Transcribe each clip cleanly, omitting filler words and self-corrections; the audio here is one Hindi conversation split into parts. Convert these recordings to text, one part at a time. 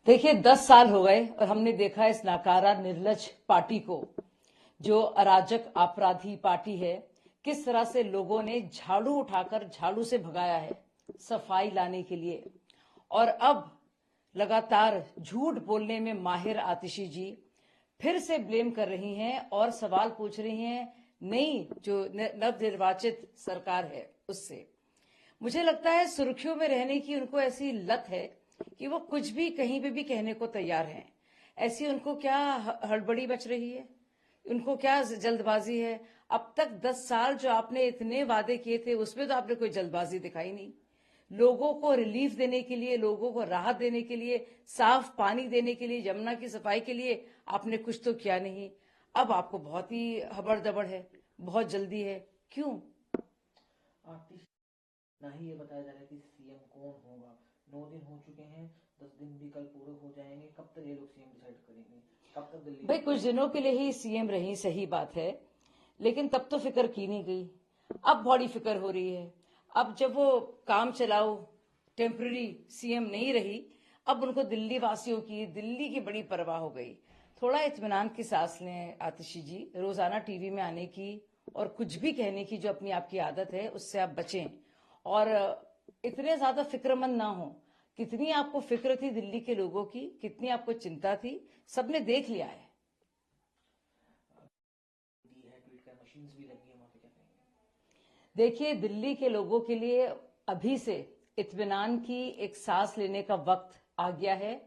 देखिए 10 साल हो गए और हमने देखा इस नाकारा निर्लज पार्टी को, जो अराजक आपराधी पार्टी है, किस तरह से लोगों ने झाड़ू उठाकर झाड़ू से भगाया है सफाई लाने के लिए। और अब लगातार झूठ बोलने में माहिर आतिशी जी फिर से ब्लेम कर रही हैं और सवाल पूछ रही हैं नई जो नवनिर्वाचित सरकार है उससे। मुझे लगता है सुर्खियों में रहने की उनको ऐसी लत है कि वो कुछ भी कहीं पे भी कहने को तैयार हैं। ऐसी उनको क्या हड़बड़ी मच रही है, उनको क्या जल्दबाजी है। अब तक 10 साल जो आपने इतने वादे किए थे उसमें तो आपने कोई जल्दबाजी दिखाई नहीं। लोगों को रिलीफ देने के लिए, लोगों को राहत देने के लिए, साफ पानी देने के लिए, यमुना की सफाई के लिए आपने कुछ तो किया नहीं। अब आपको बहुत ही हबड़ दबड़ है, बहुत जल्दी है, क्यों? ना ही ये बताया जा रहा है कि सीएम कौन होगा। 9 दिन हो चुके हैं, 10 दिन भी कल पूरे हो जाएंगे। कब तक ये लोग सीएम डिसाइड करेंगे? कब तक दिल्ली भाई कुछ दिनों के लिए ही सीएम रही, सही बात है, लेकिन तब तो फिक्र की नहीं गई। अब बड़ी फिक्र हो रही है। अब जब वो काम चलाओ टेम्पररी सीएम नहीं रही, अब उनको दिल्ली वासियों की, दिल्ली की बड़ी परवाह हो गई। थोड़ा इत्मीनान की सांस लें आतिशी जी। रोजाना टीवी में आने की और कुछ भी कहने की जो अपनी आपकी आदत है उससे आप बचें और इतने ज्यादा फिक्रमंद ना हो। कितनी आपको फिक्र थी दिल्ली के लोगों की, कितनी आपको चिंता थी, सबने देख लिया है। दी है, ट्वीट कर मशीन्स भी लगी है वहां पे, क्या कहेंगे? देखिए दिल्ली के लोगों के लिए अभी से इत्मीनान की एक सांस लेने का वक्त आ गया है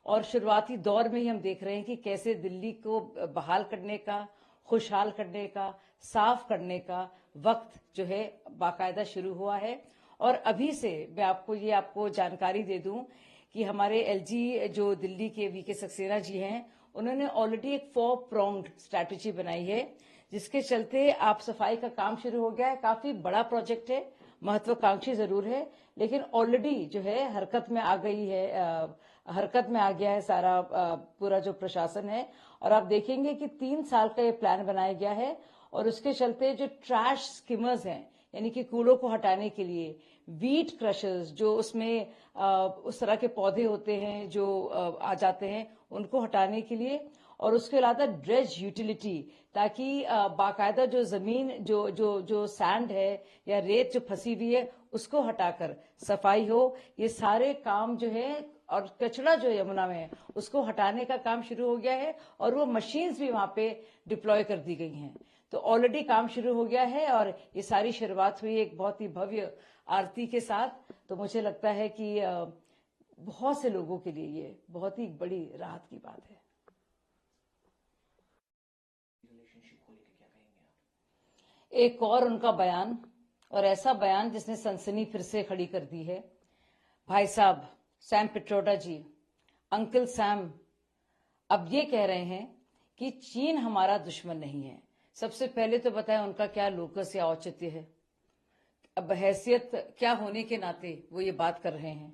और शुरुआती दौर में ही हम देख रहे हैं कि कैसे दिल्ली को बहाल करने का, खुशहाल करने का, साफ करने का वक्त जो है बाकायदा शुरू हुआ है। और अभी से मैं आपको जानकारी दे दूं कि हमारे एलजी जो दिल्ली के वीके सक्सेना जी हैं, उन्होंने ऑलरेडी एक 4 pronged स्ट्रैटेजी बनाई है, जिसके चलते आप सफाई का काम शुरू हो गया है। काफी बड़ा प्रोजेक्ट है, महत्वाकांक्षी जरूर है, लेकिन ऑलरेडी जो है हरकत में आ गई है, हरकत में आ गया है सारा पूरा जो प्रशासन है। और आप देखेंगे कि 3 साल का ये प्लान बनाया गया है और उसके चलते जो ट्रैश स्किमर्स हैं, यानी कि कूड़ों को हटाने के लिए, वीट क्रशर्स जो उसमें उस तरह के पौधे होते हैं जो आ जाते हैं, उनको हटाने के लिए, और उसके अलावा ड्रेज यूटिलिटी, ताकि बाकायदा जो जमीन जो सैंड है या रेत जो फंसी हुई है उसको हटाकर सफाई हो। ये सारे काम जो है, और कचरा जो यमुना में है उसको हटाने का काम शुरू हो गया है और वो मशीन्स भी वहां पे डिप्लॉय कर दी गई हैं। तो ऑलरेडी काम शुरू हो गया है और ये सारी शुरुआत हुई एक बहुत ही भव्य आरती के साथ। तो मुझे लगता है कि बहुत से लोगों के लिए ये बहुत ही बड़ी राहत की बात है। रिलेशनशिप को लेकर क्या कहेंगे आप? एक और उनका बयान, और ऐसा बयान जिसने सनसनी फिर से खड़ी कर दी है। भाई साहब सैम पिट्रोडा जी, अंकल सैम अब ये कह रहे हैं कि चीन हमारा दुश्मन नहीं है। सबसे पहले तो बताएं उनका क्या लोकस या औचित्य है। अब हैसियत क्या होने के नाते वो ये बात कर रहे हैं।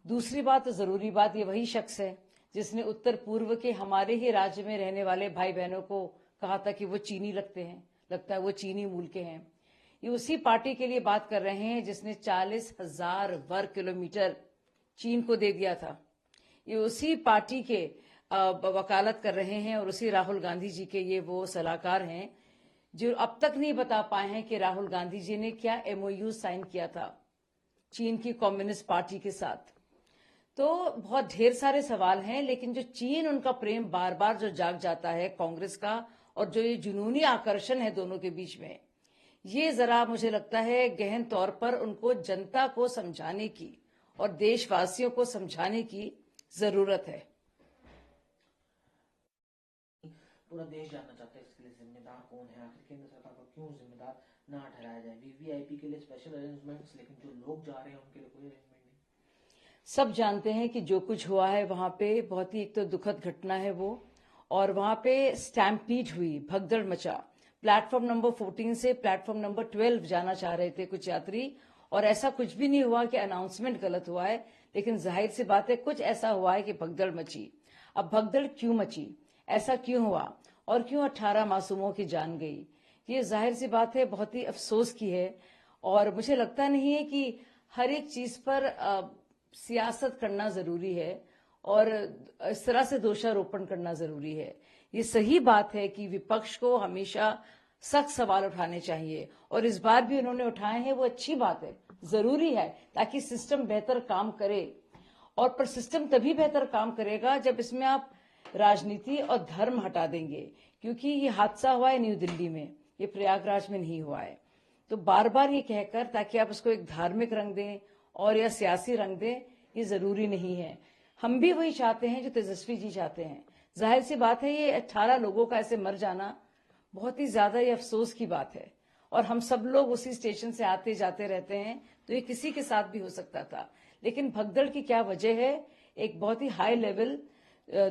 दूसरी बात, जरूरी बात, ये वही शख्स है जिसने उत्तर पूर्व के हमारे ही राज्य में रहने वाले भाई बहनों को कहा था कि वो चीनी लगते हैं, लगता है वो चीनी मूल के हैं। ये उसी पार्टी के लिए बात कर रहे हैं जिसने 40,000 वर्ग किलोमीटर चीन को दे दिया था। ये उसी पार्टी के वकालत कर रहे हैं और उसी राहुल गांधी जी के ये वो सलाहकार हैं जो अब तक नहीं बता पाए हैं कि राहुल गांधी जी ने क्या एमओयू साइन किया था चीन की कम्युनिस्ट पार्टी के साथ। तो बहुत ढेर सारे सवाल हैं, लेकिन जो चीन उनका प्रेम बार बार जो जाग जाता है कांग्रेस का, और जो ये जुनूनी आकर्षण है दोनों के बीच में, ये जरा मुझे लगता है गहन तौर पर उनको जनता को समझाने की और देशवासियों को समझाने की जरूरत है। पूरा देश जानना चाहता है इसके लिए जिम्मेदार कौन है, आखिर केंद्र सरकार को क्यों जिम्मेदार ना ठहराया जाए? वीवीआईपी के लिए स्पेशल अरेंजमेंट्स, लेकिन जो लोग जा रहे हैं उनके लिए कोई अरेंजमेंट नहीं। सब जानते हैं कि जो कुछ हुआ है वहां पे बहुत ही एक तो दुखद घटना है वो, और वहां पे स्टैम्पीड हुई, भगदड़ मचा। प्लेटफॉर्म नंबर 14 से प्लेटफॉर्म नंबर 12 जाना चाह रहे थे कुछ यात्री, और ऐसा कुछ भी नहीं हुआ कि अनाउंसमेंट गलत हुआ है, लेकिन जाहिर सी बात है कुछ ऐसा हुआ है कि भगदड़ मची। अब भगदड़ क्यों मची, ऐसा क्यों हुआ, और क्यों 18 मासूमों की जान गई, ये जाहिर सी बात है बहुत ही अफसोस की है। और मुझे लगता नहीं है कि हर एक चीज पर सियासत करना जरूरी है, और इस तरह से दोषारोपण करना जरूरी है। ये सही बात है कि विपक्ष को हमेशा सख्त सवाल उठाने चाहिए, और इस बार भी उन्होंने उठाए हैं, वो अच्छी बात है, जरूरी है, ताकि सिस्टम बेहतर काम करे। और पर सिस्टम तभी बेहतर काम करेगा जब इसमें आप राजनीति और धर्म हटा देंगे, क्योंकि ये हादसा हुआ है न्यू दिल्ली में, ये प्रयागराज में नहीं हुआ है। तो बार बार ये कहकर, ताकि आप इसको एक धार्मिक रंग दें और या सियासी रंग दें, ये जरूरी नहीं है। हम भी वही चाहते हैं जो तेजस्वी जी चाहते हैं। जाहिर सी बात है, ये 18 लोगों का ऐसे मर जाना बहुत ही ज्यादा ये अफसोस की बात है, और हम सब लोग उसी स्टेशन से आते जाते रहते हैं, तो ये किसी के साथ भी हो सकता था। लेकिन भगदड़ की क्या वजह है? एक बहुत ही हाई लेवल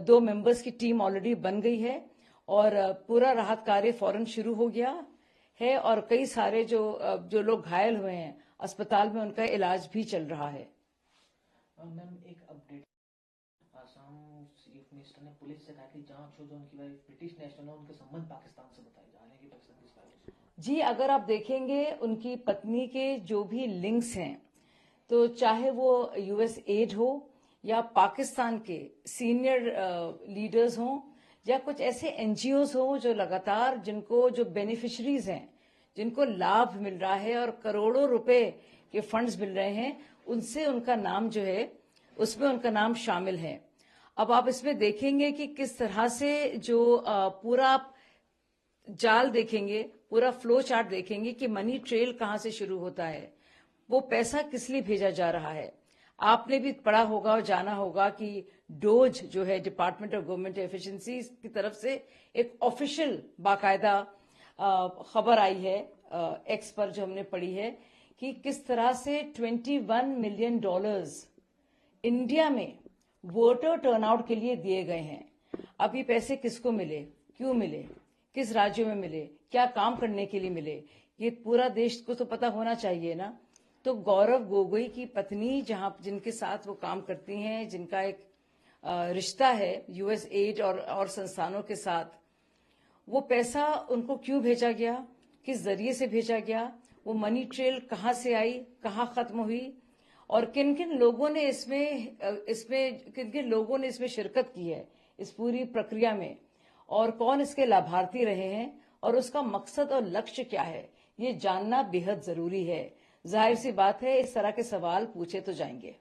2 मेंबर्स की टीम ऑलरेडी बन गई है, और पूरा राहत कार्य फौरन शुरू हो गया है, और कई सारे जो लोग घायल हुए हैं अस्पताल में, उनका इलाज भी चल रहा है। मैम, एक अपडेट, आसाम चीफ मिनिस्टर ने पुलिस से कहा कि जांच हो, जो उनकी वाइफ ब्रिटिश नेशनल है, उनके संबंध पाकिस्तान से बताए जा रहे हैं कि पाकिस्तान किस कारण। जी, अगर आप देखेंगे उनकी पत्नी के जो भी लिंक्स हैं, तो चाहे वो यूएस एड हो या पाकिस्तान के सीनियर लीडर्स हों, या कुछ ऐसे एनजीओज हों जो लगातार, जिनको जो बेनिफिशरीज हैं, जिनको लाभ मिल रहा है और करोड़ों रुपए के फंड्स मिल रहे हैं, उनसे उनका नाम जो है, उसमें उनका नाम शामिल है। अब आप इसमें देखेंगे कि किस तरह से जो पूरा जाल देखेंगे, पूरा फ्लो चार्ट देखेंगे कि मनी ट्रेल कहां से शुरू होता है, वो पैसा किस लिए भेजा जा रहा है। आपने भी पढ़ा होगा और जाना होगा कि डोज जो है, डिपार्टमेंट ऑफ गवर्नमेंट एफिशिएंसी की तरफ से एक ऑफिशियल बाकायदा खबर आई है एक्स पर, जो हमने पढ़ी है, कि किस तरह से $21 मिलियन इंडिया में वोटर टर्नआउट के लिए दिए गए हैं। अब ये पैसे किसको मिले, क्यों मिले, किस राज्यों में मिले, क्या काम करने के लिए मिले, ये पूरा देश को तो पता होना चाहिए ना। तो गौरव गोगोई की पत्नी, जिनके साथ वो काम करती हैं, जिनका एक रिश्ता है यूएस एड और संस्थानों के साथ, वो पैसा उनको क्यों भेजा गया, किस जरिए से भेजा गया, वो मनी ट्रेल कहां से आई, कहां खत्म हुई, और किन किन लोगों ने इसमें शिरकत की है इस पूरी प्रक्रिया में, और कौन इसके लाभार्थी रहे हैं, और उसका मकसद और लक्ष्य क्या है, ये जानना बेहद जरूरी है। जाहिर सी बात है, इस तरह के सवाल पूछे तो जाएंगे।